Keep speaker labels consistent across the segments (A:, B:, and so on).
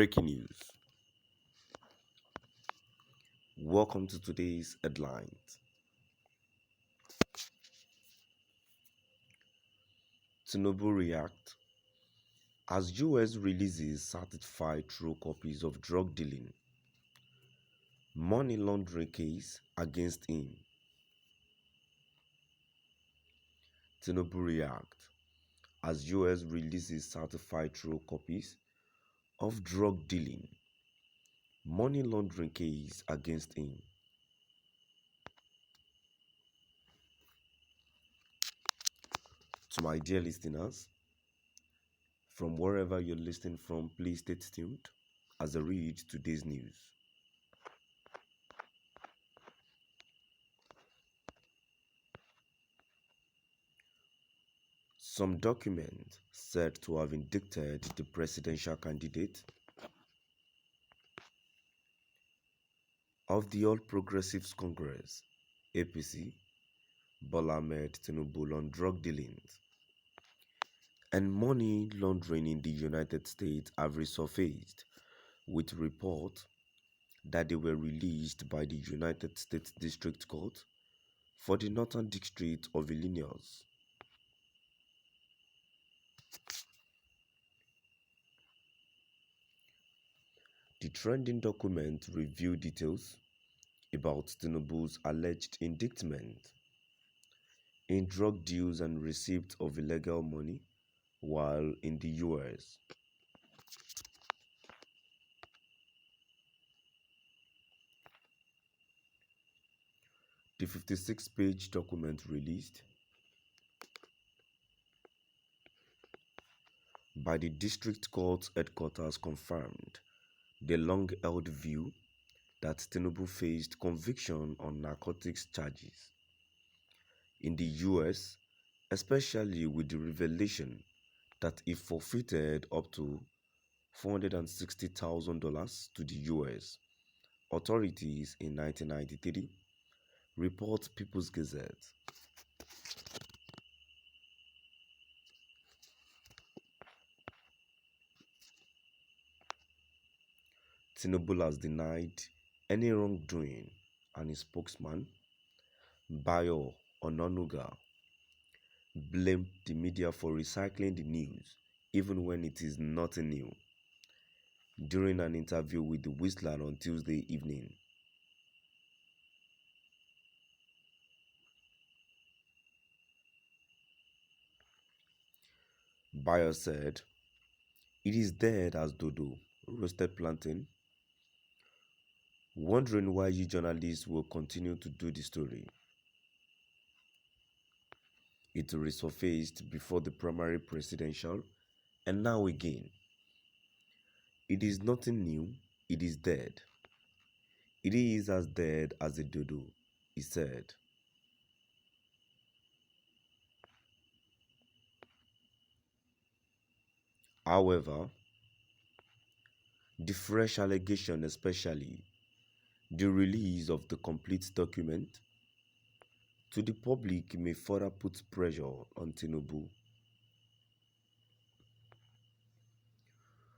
A: Breaking news. Welcome to today's headlines. Tinubu react as US releases certified true copies of drug dealing, money laundering case against him. Tinubu react as US releases certified true copies of drug dealing, money laundering case against him. To my dear listeners, from wherever you're listening from, please stay tuned as I read today's news. Some document said to have indicted the presidential candidate of the All Progressives Congress, APC, Bola Ahmed Tinubu on drug dealings and money laundering in the United States have resurfaced, with reports that they were released by the United States District Court for the Northern District of Illinois. The trending document revealed details about Tinubu's alleged indictment in drug deals and receipt of illegal money while in the US. The 56-page document released by the District Court headquarters confirmed the long-held view that Tinubu faced conviction on narcotics charges in the US, especially with the revelation that he forfeited up to $460,000 to the US authorities in 1993, reports People's Gazette. Tinubu has denied any wrongdoing, and his spokesman, Bayo Ononuga, blamed the media for recycling the news even when it is nothing new, during an interview with the Whistler on Tuesday evening. Bayo said, "It is dead as dodo, roasted plantain. Wondering why you journalists will continue to do the story. It resurfaced before the primary presidential and now again. It is nothing new, it is dead. It is as dead as a dodo," he said. However, the fresh allegation, especially the release of the complete document to the public, may further put pressure on Tinubu,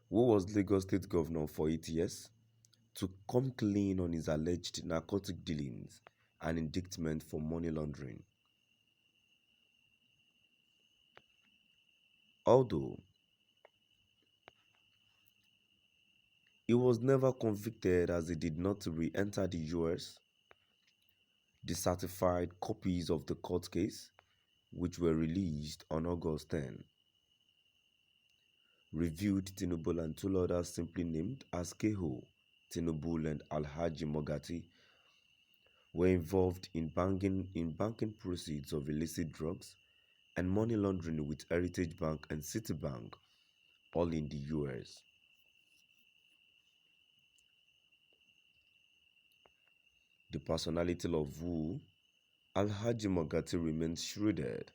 A: who was Lagos State Governor for 8 years, to come clean on his alleged narcotic dealings and indictment for money laundering. Although he was never convicted as he did not re-enter the US, the certified copies of the court case, which were released on August 10, reviewed Tinubu and two others simply named as Keho, Tinubu and Alhaji Mogati, were involved in banking proceeds of illicit drugs and money laundering with Heritage Bank and Citibank, all in the US. The personality of who Alhaji Mogati remains shrouded,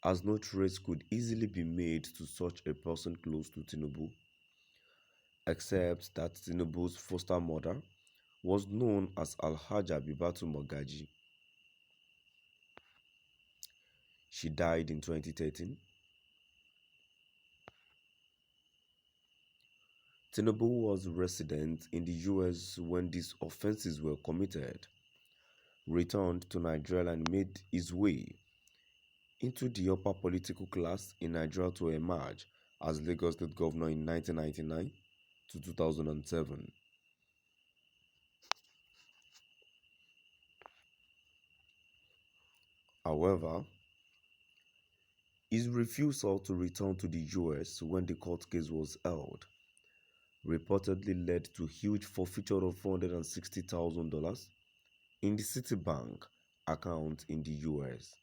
A: as no trace could easily be made to such a person close to Tinubu, except that Tinubu's foster mother was known as Alhaja Bibatu Mogaji. She died in 2013. Tinubu was resident in the US when these offenses were committed, returned to Nigeria and made his way into the upper political class in Nigeria to emerge as Lagos State Governor in 1999 to 2007. However, his refusal to return to the US when the court case was held reportedly led to huge forfeiture of $460,000 in the Citibank account in the US.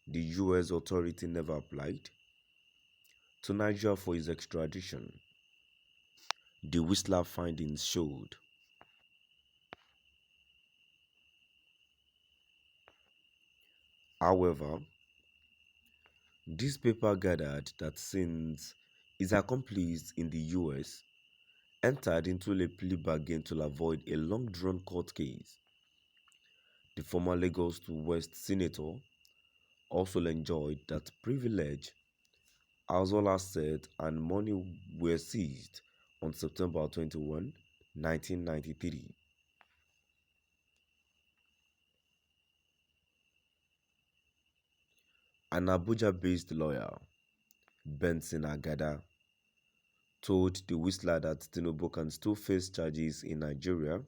A: The US authority never applied to Nigeria for his extradition, the Whistler findings showed. However, this paper gathered that since his accomplice in the US entered into a plea bargain to avoid a long-drawn court case, the former Lagos to West senator also enjoyed that privilege as all assets and money were seized on September 21, 1993. An Abuja-based lawyer, Benson Agada, told the Whistler that Tinubu can still face charges in Nigeria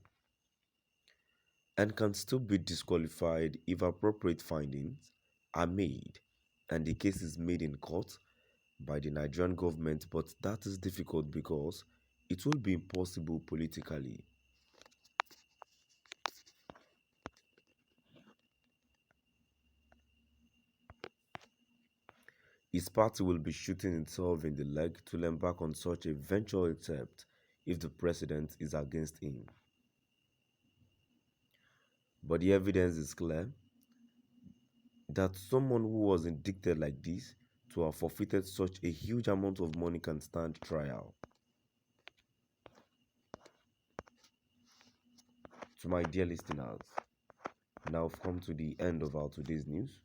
A: and can still be disqualified if appropriate findings are made and the case is made in court by the Nigerian government, but that is difficult because it will be impossible politically. His party will be shooting itself in the leg to embark on such a venture except if the president is against him. But the evidence is clear that someone who was indicted like this to have forfeited such a huge amount of money can stand trial. To my dear listeners, now I've come to the end of our today's news.